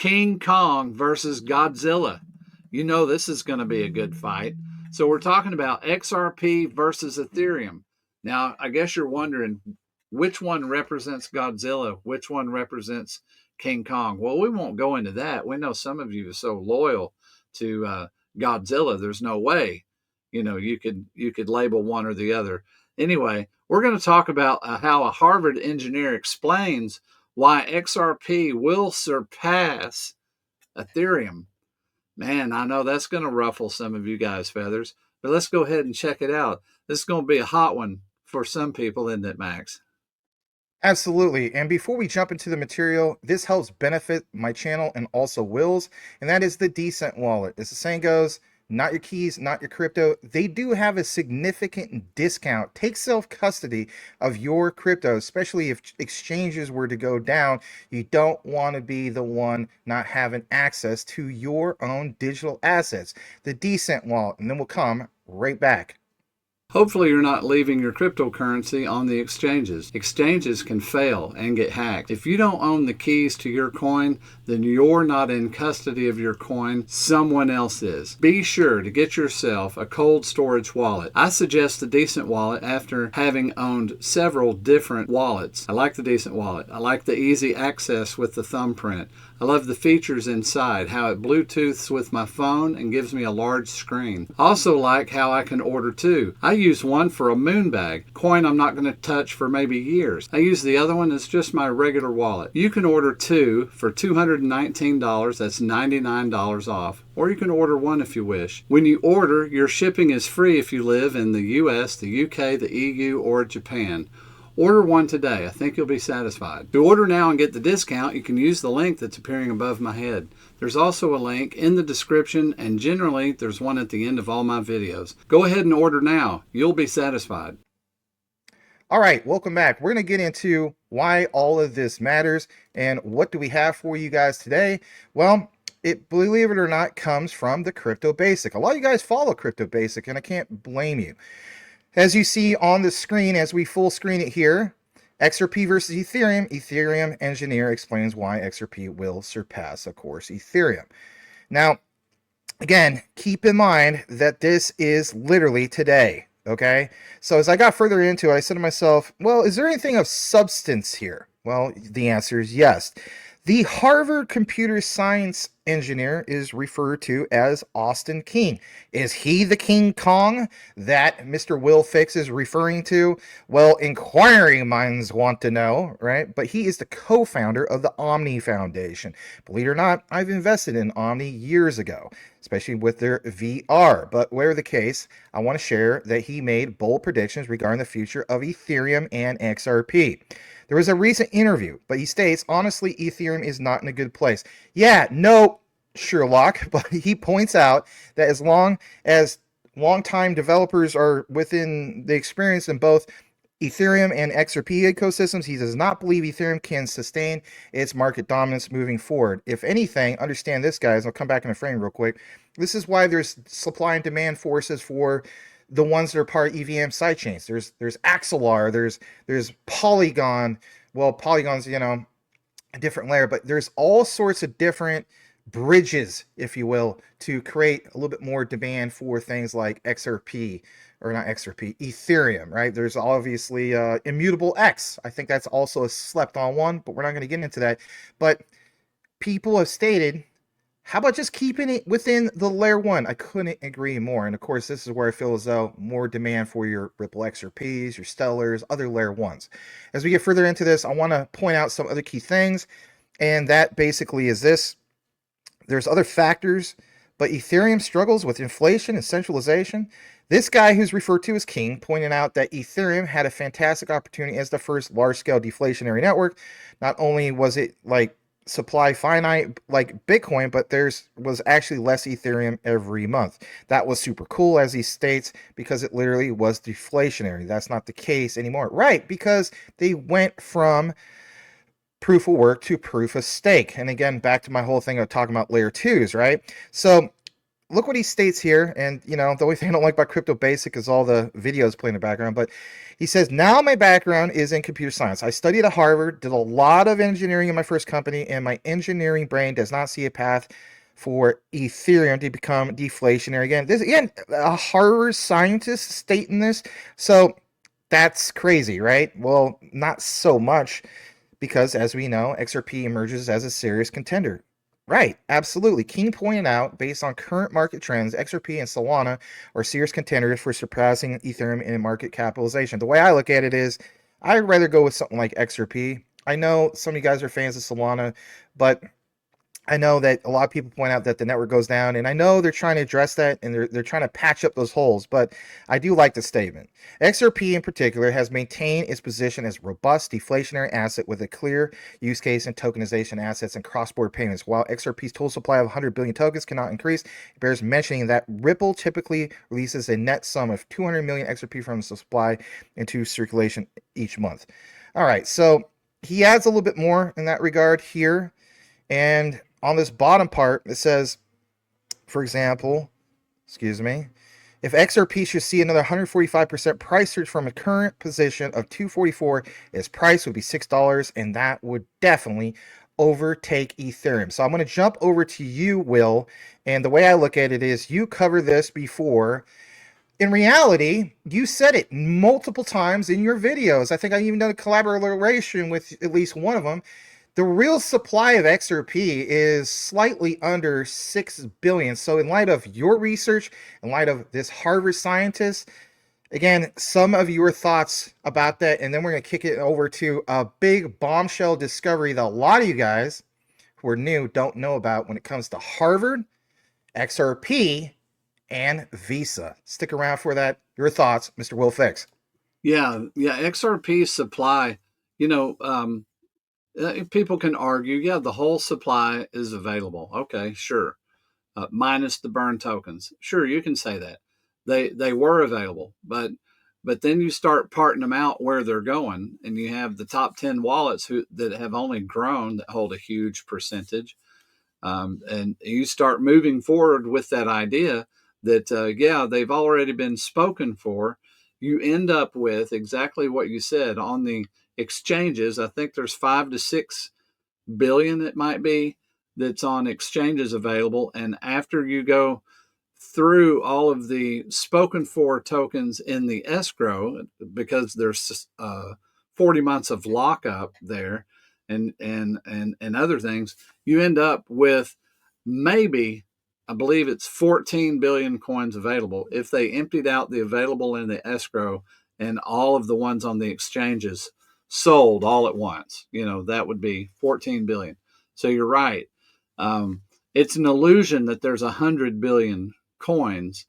King Kong versus Godzilla. You know this is going to be a good fight. So we're talking about XRP versus Ethereum. Now, I guess you're wondering which one represents Godzilla, which one represents King Kong. Well, we won't go into that. We know some of you are so loyal to Godzilla. There's no way, you could label one or the other. Anyway, we're going to talk about how a Harvard engineer explains why XRP will surpass Ethereum. Man, I know that's going to ruffle some of you guys' feathers, but let's go ahead and check it out. This is going to be a hot one for some people, isn't it, Max? Absolutely. And before we jump into the material, this helps benefit my channel and also Will's, and that is the Decent wallet. As the saying goes, not your keys, not your crypto. They do have a significant discount. Take self-custody of your crypto, especially if exchanges were to go down. You don't want to be the one not having access to your own digital assets. The Decent wallet, and then we'll come right back. Hopefully you're not leaving your cryptocurrency on the exchanges. Exchanges can fail and get hacked. If you don't own the keys to your coin, then you're not in custody of your coin, someone else is. Be sure to get yourself a cold storage wallet. I suggest the Decent wallet after having owned several different wallets. I like the Decent wallet. I like the easy access with the thumbprint. I love the features inside, how it Bluetooths with my phone and gives me a large screen. I also like how I can order two. I use one for a moon bag, coin I'm not going to touch for maybe years. I use the other one as just my regular wallet. You can order two for $219, that's $99 off. Or you can order one if you wish. When you order, your shipping is free if you live in the US, the UK, the EU, or Japan. Order one today. I think you'll be satisfied. To order now and get the discount, you can use the link that's appearing above my head. There's also a link in the description, and generally there's one at the end of all my videos. Go ahead and order now. You'll be satisfied. All right, welcome back. We're going to get into why all of this matters and what do we have for you guys today. Well, it, believe it or not, comes from the Crypto Basic. A lot of you guys follow Crypto Basic, and I can't blame you. As you see on the screen, as we full screen it here, XRP versus Ethereum. Ethereum engineer explains why XRP will surpass, of course, Ethereum. Now, again, keep in mind that this is literally today, okay? So as I got further into it, I said to myself, well, is there anything of substance here? Well, the answer is yes. The Harvard computer science engineer is referred to as Austin King. Is he the King Kong that Mr. Will Fix is referring to? Well, inquiring minds want to know, right? But he is the co-founder of the Omni Foundation. Believe it or not, I've invested in Omni years ago, especially with their VR. But whatever the case, I want to share that he made bold predictions regarding the future of Ethereum and XRP. There was a recent interview, but he states, honestly, Ethereum is not in a good place. Yeah, no, Sherlock, but he points out that as long as longtime developers are within the experience in both Ethereum and XRP ecosystems, he does not believe Ethereum can sustain its market dominance moving forward. If anything, understand this, guys, I'll come back in a frame real quick. This is why there's supply and demand forces for the ones that are part of EVM sidechains. There's Axelar, there's Polygon. Well, Polygon's, a different layer, but there's all sorts of different bridges, if you will, to create a little bit more demand for things like XRP, or not XRP, Ethereum, right? There's obviously Immutable X. I think that's also a slept on one, but we're not going to get into that. But people have stated, how about just keeping it within the layer one? I couldn't agree more. And of course, this is where I feel as though more demand for your Ripple XRPs, your Stellars, other layer ones. As we get further into this, I want to point out some other key things. And that basically is this. There's other factors, but Ethereum struggles with inflation and centralization. This guy who's referred to as King pointed out that Ethereum had a fantastic opportunity as the first large-scale deflationary network. Not only was it like supply finite like Bitcoin, but there's was actually less Ethereum every month. That was super cool, as he states, because it literally was deflationary. That's not the case anymore, right? Because they went from proof of work to proof of stake. And again, back to my whole thing of talking about layer twos, right? So look what he states here. And, you know, the only thing I don't like about Crypto Basic is all the videos playing in the background. But he says, now my background is in computer science. I studied at Harvard, did a lot of engineering in my first company, and my engineering brain does not see a path for Ethereum to become deflationary again. This, again, a Harvard scientist stating this. So that's crazy, right? Well, not so much, because as we know, XRP emerges as a serious contender. Right, absolutely. King pointed out, based on current market trends, XRP and Solana are serious contenders for surpassing Ethereum in market capitalization. The way I look at it is, I'd rather go with something like XRP. I know some of you guys are fans of Solana, but I know that a lot of people point out that the network goes down, and I know they're trying to address that, and they're trying to patch up those holes, but I do like the statement. XRP in particular has maintained its position as a robust deflationary asset with a clear use case in tokenization assets and cross-border payments. While XRP's total supply of 100 billion tokens cannot increase, it bears mentioning that Ripple typically releases a net sum of 200 million XRP from the supply into circulation each month. All right, so he adds a little bit more in that regard here. And on this bottom part, it says, for example, excuse me, if XRP should see another 145% price surge from a current position of 244, its price would be $6, and that would definitely overtake Ethereum. So I'm going to jump over to you, Will, and the way I look at it is, you covered this before. In reality, you said it multiple times in your videos. I think I even done a collaboration with at least one of them. The real supply of XRP is slightly under 6 billion. So in light of your research, in light of this Harvard scientist, again, some of your thoughts about that, and then we're going to kick it over to a big bombshell discovery that a lot of you guys who are new don't know about when it comes to Harvard, XRP, and Visa. Stick around for that. Your thoughts, Mr. Will Fix. Yeah, XRP supply, you know, people can argue, yeah, the whole supply is available. Okay, sure. Minus the burn tokens. Sure, you can say that. They were available, but then you start parting them out where they're going, and you have the top 10 wallets that have only grown, that hold a huge percentage. And you start moving forward with that idea that, yeah, they've already been spoken for. You end up with exactly what you said on the exchanges. I think there's 5 to 6 billion, it might be, that's on exchanges available. And after you go through all of the spoken for tokens in the escrow, because there's 40 months of lockup there, and other things, you end up with maybe, I believe it's 14 billion coins available. If they emptied out the available in the escrow and all of the ones on the exchanges sold all at once, that would be 14 billion. So you're right. It's an illusion that there's 100 billion coins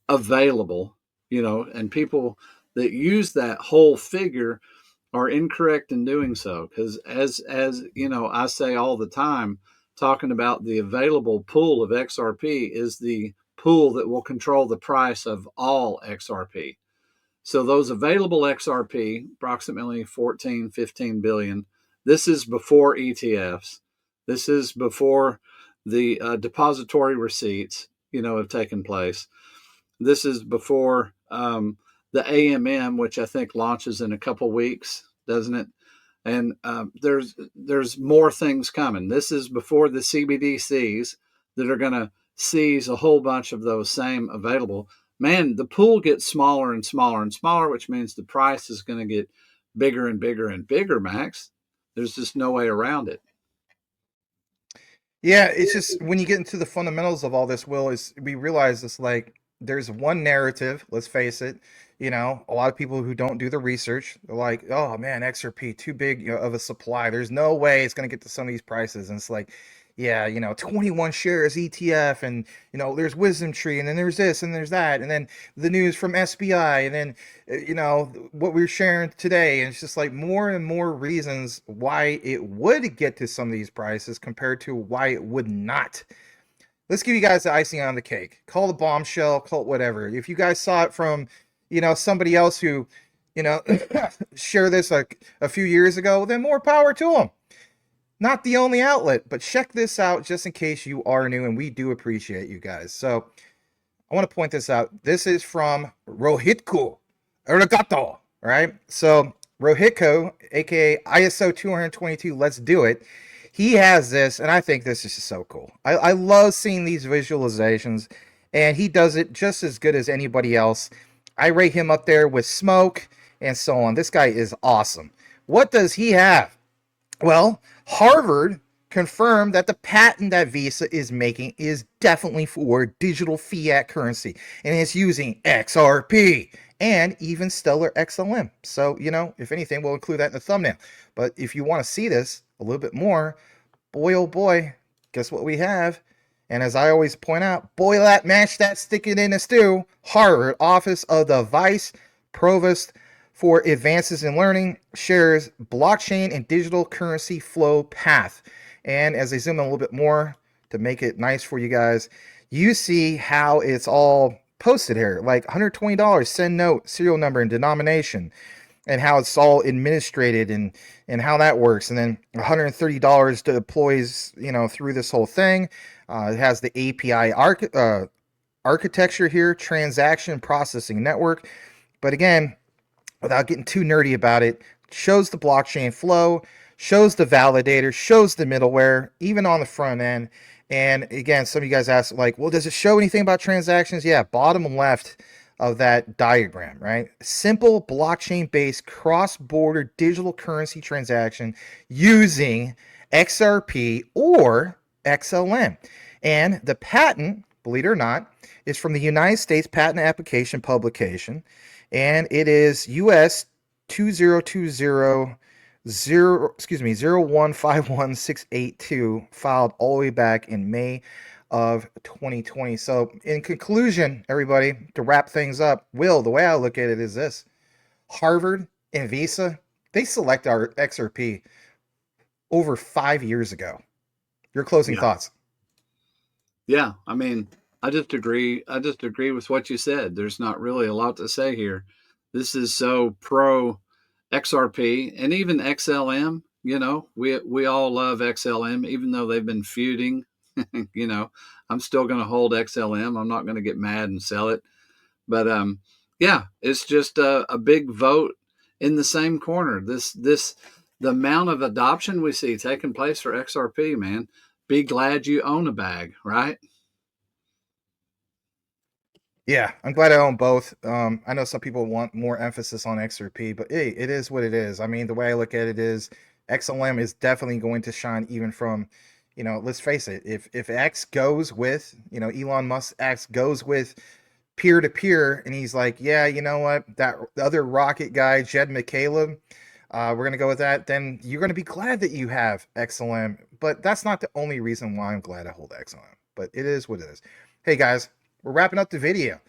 available, and people that use that whole figure are incorrect in doing so. Because as I say all the time, talking about the available pool of XRP is the pool that will control the price of all XRP. So those available XRP, approximately 14, 15 billion, this is before ETFs. This is before the depository receipts, have taken place. This is before the AMM, which I think launches in a couple weeks, doesn't it? And there's more things coming. This is before the CBDCs that are going to seize a whole bunch of those same available. Man, the pool gets smaller and smaller and smaller, which means the price is going to get bigger and bigger and bigger, Max. There's just no way around it. Yeah, it's just when you get into the fundamentals of all this, Will, is we realize it's like there's one narrative, let's face it. A lot of people who don't do the research, they're like, oh man, XRP, too big of a supply. There's no way it's going to get to some of these prices. And it's like, yeah, 21 shares ETF, and there's Wisdom Tree, and then there's this and there's that, and then the news from SBI, and then what we're sharing today. And it's just like more and more reasons why it would get to some of these prices compared to why it would not. Let's give you guys the icing on the cake. Call the bombshell, call it whatever. If you guys saw it from somebody else who shared this like a few years ago, then more power to them. not the only outlet, but check this out just in case you are new, and we do appreciate you guys. So I want to point this out. This is from Rohitko Arigato, right? So Rohitko, aka ISO 222, let's do it. He has this, and I think this is just so cool. I love seeing these visualizations, and he does it just as good as anybody else. I rate him up there with Smoke and so on. This guy is awesome. What does he have? Well, Harvard confirmed that the patent that Visa is making is definitely for digital fiat currency, and it's using XRP and even Stellar XLM. So, you know, if anything, we'll include that in the thumbnail. But if you want to see this a little bit more, boy, oh boy, guess what we have? And as I always point out, boil that, mash that, stick it in a stew. Harvard Office of the Vice Provost for Advances in Learning shares blockchain and digital currency flow path. And as I zoom in a little bit more to make it nice for you guys, you see how it's all posted here, like $120, send note, serial number, and denomination, and how it's all administrated and how that works. And then $130 deploys, you know, through this whole thing. It has the API architecture here, transaction processing network. But again, without getting too nerdy about it, shows the blockchain flow, shows the validator, shows the middleware, even on the front end. And again, some of you guys ask, like, well, does it show anything about transactions? Yeah, bottom left of that diagram, right? Simple blockchain-based cross-border digital currency transaction using XRP or XLM. And the patent, believe it or not, is from the United States Patent Application Publication, and it is US 2020 0151682, filed all the way back in May of 2020. So in conclusion, everybody, to wrap things up, Will, the way I look at it is this: Harvard and Visa, they select our XRP over 5 years ago. Your closing thoughts? Yeah, I mean, I just agree. I just agree with what you said. There's not really a lot to say here. This is so pro XRP and even XLM. You know, we all love XLM, even though they've been feuding. You know, I'm still going to hold XLM. I'm not going to get mad and sell it. But yeah, it's just a big vote in the same corner. The amount of adoption we see taking place for XRP, man. Be glad you own a bag, right? Yeah, I'm glad I own both. I know some people want more emphasis on XRP, but hey, it is what it is. I mean, the way I look at it is XLM is definitely going to shine even from, you know, let's face it, if X goes with, you know, Elon Musk X goes with peer-to-peer, and he's like, yeah, you know what, that the other rocket guy, Jed McCaleb, we're going to go with that, then you're going to be glad that you have XLM. But that's not the only reason why I'm glad I hold XLM. But it is what it is. Hey, guys, we're wrapping up the video.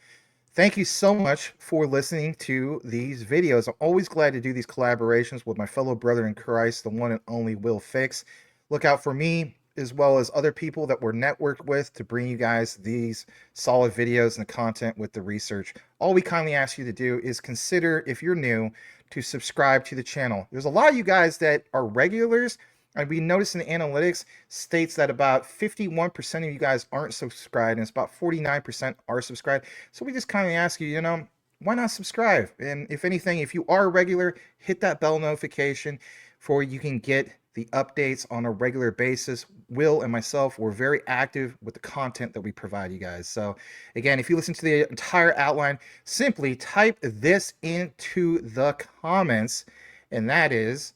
Thank you so much for listening to these videos. I'm always glad to do these collaborations with my fellow brother in Christ, the one and only Will Fix. Look out for me, as well as other people that we're networked with, to bring you guys these solid videos and the content with the research. All we kindly ask you to do is consider, if you're new, to subscribe to the channel. There's a lot of you guys that are regulars, and we noticed in the analytics states that about 51% of you guys aren't subscribed, and it's about 49% are subscribed. So we just kindly ask you, you know, why not subscribe? And if anything, if you are a regular, hit that bell notification for you can get the updates on a regular basis. Will and myself, we're very active with the content that we provide you guys. So again, if you listen to the entire outline, simply type this into the comments, and that is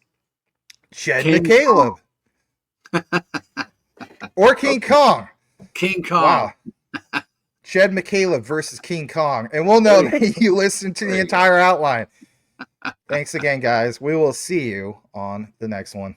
Jed McCaleb or King Kong. King Kong. Wow. Jed McCaleb versus King Kong. And we'll know that you listened to the entire outline. Thanks again, guys. We will see you on the next one.